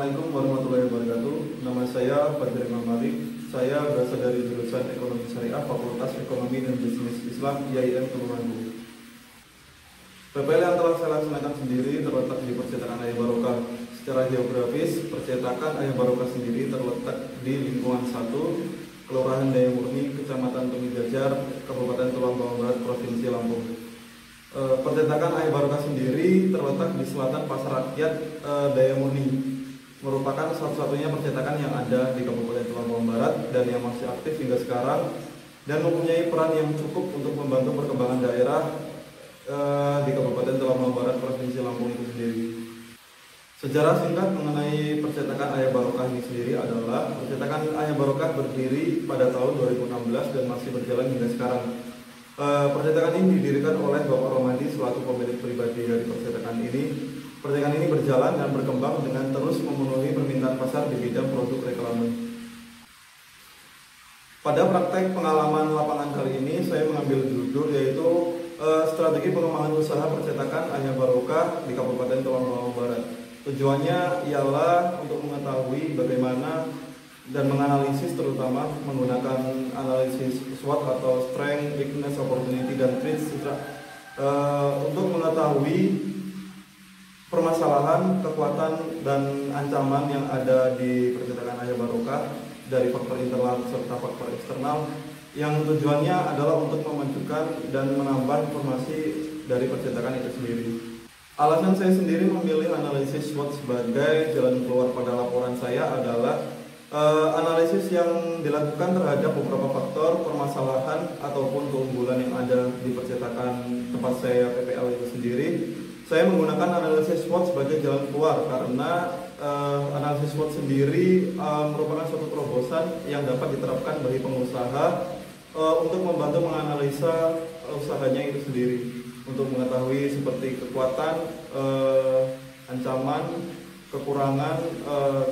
Assalamualaikum warahmatullahi wabarakatuh. Nama saya Fadhil Imam Malik. Saya berasal dari jurusan Ekonomi Syariah Fakultas Ekonomi dan Bisnis Islam IAIN Tulungagung. PPL yang telah saya laksanakan sendiri terletak di percetakan Ayah Barokah. Secara geografis, percetakan Ayah Barokah sendiri terletak di lingkungan 1, Kelurahan Daya Murni, Kecamatan Tumijajar, Kabupaten Tulang Bawang Barat, Provinsi Lampung. Percetakan Ayah Barokah sendiri terletak di selatan Pasar Rakyat Daya Murni, merupakan satu-satunya percetakan yang ada di Kabupaten Tulang Bawang Barat dan yang masih aktif hingga sekarang dan mempunyai peran yang cukup untuk membantu perkembangan daerah di Kabupaten Tulang Bawang Barat, Provinsi Lampung itu sendiri. Sejarah singkat mengenai percetakan Ayah Barokah ini sendiri adalah percetakan Ayah Barokah berdiri pada tahun 2016 dan masih berjalan hingga sekarang. Percetakan ini didirikan oleh Bapak Romadi selaku pemilik pribadi dari percetakan ini. Percetakan ini berjalan dan berkembang dengan terus memenuhi permintaan pasar di bidang produk reklame. Pada praktek pengalaman lapangan kali ini, saya mengambil judul yaitu strategi pengembangan usaha percetakan Ayah Barokah di Kabupaten Tulang Bawang Barat. Tujuannya ialah untuk mengetahui bagaimana dan menganalisis, terutama menggunakan analisis SWOT atau Strength, Weakness, Opportunity, dan Threats untuk mengetahui permasalahan, kekuatan, dan ancaman yang ada di percetakan Ayah Barokah dari faktor internal serta faktor eksternal, yang tujuannya adalah untuk memajukan dan menambah informasi dari percetakan itu sendiri. Alasan saya sendiri memilih analisis SWOT sebagai jalan keluar pada laporan saya adalah analisis yang dilakukan terhadap beberapa faktor permasalahan ataupun keunggulan yang ada di percetakan tempat saya PPL itu sendiri. Saya menggunakan analisis SWOT sebagai jalan keluar karena analisis SWOT sendiri merupakan suatu terobosan yang dapat diterapkan bagi pengusaha untuk membantu menganalisa usahanya itu sendiri, untuk mengetahui seperti kekuatan, ancaman, kekurangan,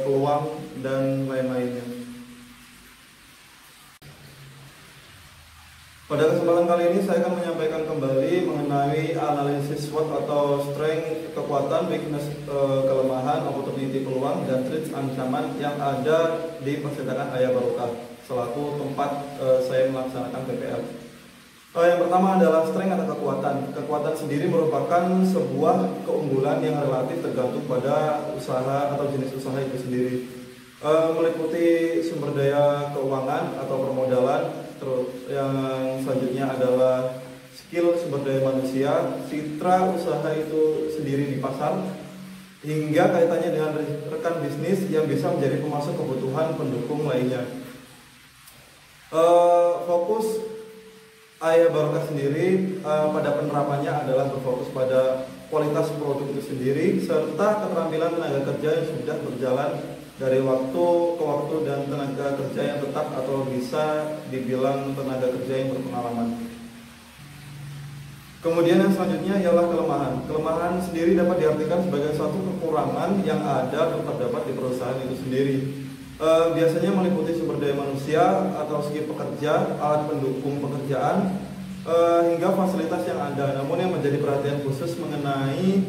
peluang, dan lain-lainnya. Pada kesempatan kali ini saya akan menyampaikan kembali mengenai analisis SWOT atau Strength, kekuatan, Weakness, kelemahan, Opportunity, peluang, dan Threats, ancaman yang ada di percetakan Ayah Barokah selaku tempat saya melaksanakan PPL. Yang pertama adalah strength atau kekuatan. Kekuatan sendiri merupakan sebuah keunggulan yang relatif tergantung pada usaha atau jenis usaha itu sendiri. Meliputi sumber daya keuangan atau permodalan, terus yang selanjutnya adalah skill sumber daya manusia, citra usaha itu sendiri di pasar, hingga kaitannya dengan rekan bisnis yang bisa menjadi pemasok kebutuhan pendukung lainnya. Fokus Ayah Barokah sendiri pada penerapannya adalah berfokus pada kualitas produk itu sendiri serta keterampilan tenaga kerja yang sudah berjalan dari waktu ke waktu dan tenaga kerja yang tetap atau bisa dibilang tenaga kerja yang berpengalaman. Kemudian yang selanjutnya ialah kelemahan. Kelemahan sendiri dapat diartikan sebagai suatu kekurangan yang ada atau terdapat di perusahaan itu sendiri. Biasanya meliputi sumber daya manusia atau skill pekerja, alat pendukung pekerjaan, hingga fasilitas yang ada. Namun yang menjadi perhatian khusus mengenai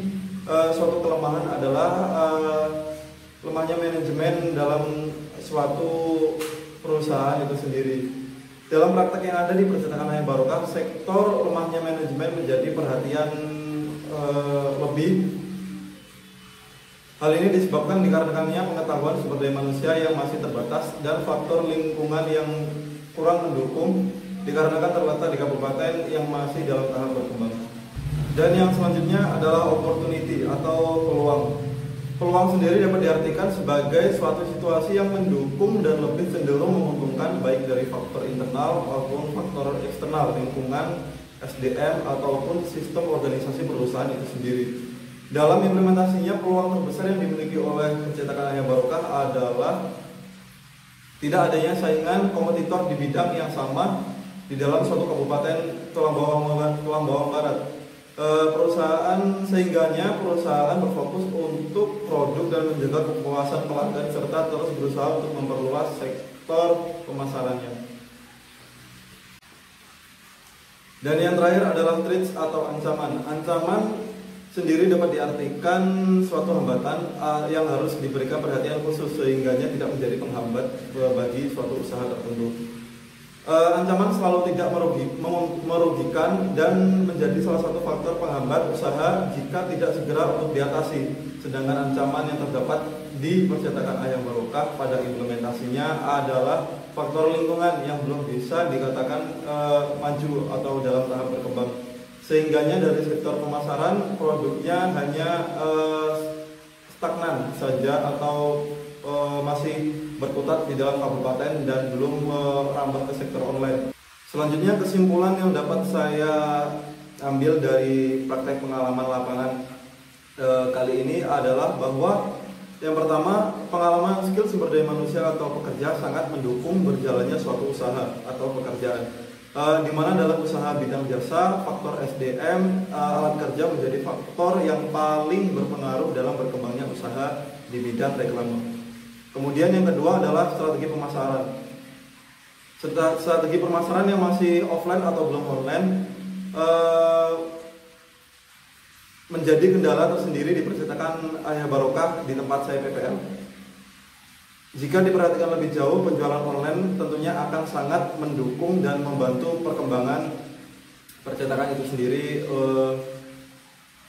suatu kelemahan adalah lemahnya manajemen dalam suatu perusahaan itu sendiri. Dalam praktek yang ada di percetakan Ayah Barokah, sektor lemahnya manajemen menjadi perhatian lebih. Hal ini disebabkan dikarenakannya pengetahuan sumber daya manusia yang masih terbatas dan faktor lingkungan yang kurang mendukung dikarenakan terletak di kabupaten yang masih dalam tahap berkembang. Dan yang selanjutnya adalah opportunity atau peluang. Peluang sendiri dapat diartikan sebagai suatu situasi yang mendukung dan lebih cenderung menguntungkan baik dari faktor internal maupun faktor eksternal, lingkungan, SDM ataupun sistem organisasi perusahaan itu sendiri. Dalam implementasinya, peluang terbesar yang dimiliki oleh percetakan Ayah Barokah adalah tidak adanya saingan kompetitor di bidang yang sama di dalam suatu kabupaten Tulang Bawang Barat. Sehingganya perusahaan berfokus untuk produk dan menjaga kepuasan pelanggan serta terus berusaha untuk memperluas sektor pemasarannya. Dan yang terakhir adalah threats atau ancaman. Ancaman sendiri dapat diartikan suatu hambatan yang harus diberikan perhatian khusus sehingganya tidak menjadi penghambat bagi suatu usaha tertentu. Ancaman selalu tidak merugikan dan menjadi salah satu faktor penghambat usaha jika tidak segera untuk diatasi. Sedangkan ancaman yang terdapat di percetakan ayam barokah pada implementasinya adalah faktor lingkungan yang belum bisa dikatakan maju atau dalam tahap berkembang. Sehingganya dari sektor pemasaran produknya hanya stagnan saja atau masih berkutat di dalam kabupaten dan belum merambah ke sektor online. Selanjutnya, kesimpulan yang dapat saya ambil dari praktek pengalaman lapangan kali ini adalah bahwa yang pertama, pengalaman skill sumber daya manusia atau pekerja sangat mendukung berjalannya suatu usaha atau pekerjaan. Di mana dalam usaha bidang jasa, faktor SDM, alat kerja menjadi faktor yang paling berpengaruh dalam berkembangnya usaha di bidang reklame. Kemudian yang kedua adalah strategi pemasaran. Strategi pemasaran yang masih offline atau belum online menjadi kendala tersendiri di percetakan ayam barokah di tempat saya PPL. Jika diperhatikan lebih jauh, penjualan online tentunya akan sangat mendukung dan membantu perkembangan percetakan itu sendiri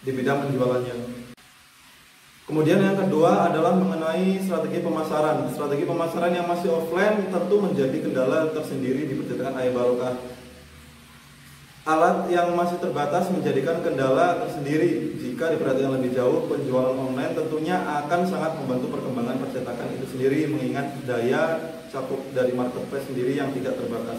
di bidang penjualannya. Kemudian yang kedua adalah mengenai strategi pemasaran. Strategi pemasaran yang masih offline tentu menjadi kendala tersendiri di percetakan ayam barokah. Alat yang masih terbatas menjadikan kendala tersendiri. Jika diperhatikan lebih jauh, penjualan online tentunya akan sangat membantu perkembangan percetakan itu sendiri, mengingat daya cakup dari marketplace sendiri yang tidak terbatas.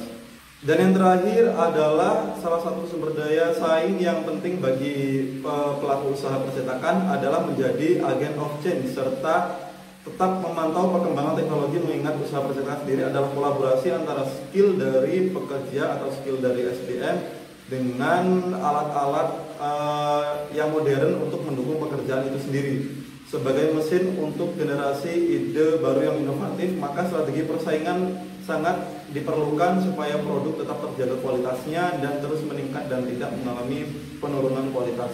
Dan yang terakhir adalah salah satu sumber daya saing yang penting bagi pelaku usaha percetakan adalah menjadi agen of change serta tetap memantau perkembangan teknologi, mengingat usaha percetakan sendiri adalah kolaborasi antara skill dari pekerja atau skill dari SDM dengan alat-alat yang modern untuk mendukung pekerjaan itu sendiri. Sebagai mesin untuk generasi ide baru yang inovatif, maka strategi persaingan sangat diperlukan supaya produk tetap terjaga kualitasnya dan terus meningkat dan tidak mengalami penurunan kualitas.